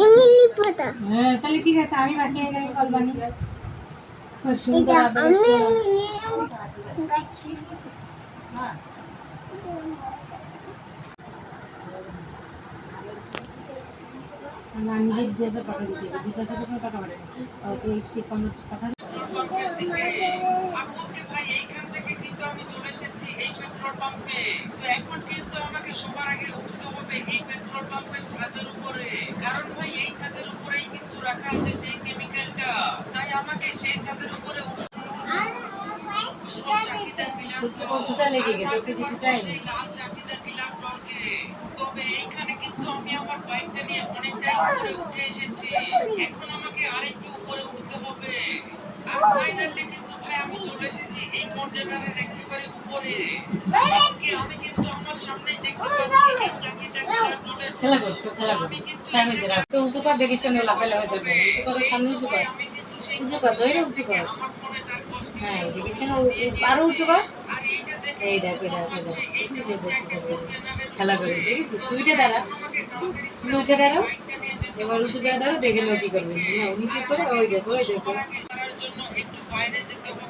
এমনি পড়া হ্যাঁ তাহলে ঠিক আছে আমি বানিয়ে দেব কলবানি খুব সুন্দর এটা আদর আমি গাছি হ্যাঁ আমি নিজে পাঠা দিতে বিকাশ যখন টাকা পাঠাবে ওকে স্টিক পাঠা আপুকে ভাই এইখান থেকে কিন্তু আমি চলে এসেছি এই পেট্রোল পাম্পে। তো এখন কিন্তু আমাকে সবার আগে উঠতে হবে এই পেট্রোল পাম্পের ছাদের উপরে। কারণ ভাই এই ছাদের উপরেই কিন্তু রাখা আছে সেই কেমিক্যালটা। তাই আমাকে সেই ছাদের উপরে উঠতে সব চাকিদা দিলাম তো। কোথা লেগে আর গেছে মারতে ওকে দিতে পারবো চাই সেই লাল চাকিদা দিলাম টলকে। তবে এইখানে কিন্তু আমি আমার বাইকটা নিয়ে অনেকটাই উপরে উঠে এসেছি। এখন আমাকে আরেকটু উপরে উঠতে হবে। আর ফাইনালি কিন্তু ভাই আমি চলে এসেছি এই কন্টেনারের একেবারে উপরে। আজকে আমি কিন্তু আমার সামনেই দেখতে পাচ্ছি এই চাকিটা টিলার টলের খেলা করছো খেলা করছো আমি কিন্তু টাইম হয়েছে রাখতে উঁচু কর দেখে শুনে লাফালে হয়ে যাবে উঁচু করো সামনে উঁচু কর আমি কিন্তু সেই উঁচু কর ধরে উঁচু কর আমার ফোনে তার কষ্ট হ্যাঁ দেখে শুনে আরো উঁচু কর আর এইটা দেখে এই কিন্তু দেখো মনে দেখো হচ্ছে এইটা হচ্ছে একটা কন্টেনারের খেলা করে দেখেছিস তুই উঠে দাঁড়া আমাকে তাড়াতাড়ি তুই উঠে দাঁড়াও বাইকটা নিয়ে যেতে এবার হবে উঁচু করে দাঁড়াও দেখে নেও কি করবে না নিচে করে ওই দেখো সবার আগে সারার জন্য একটু বাইরে যেতে হবে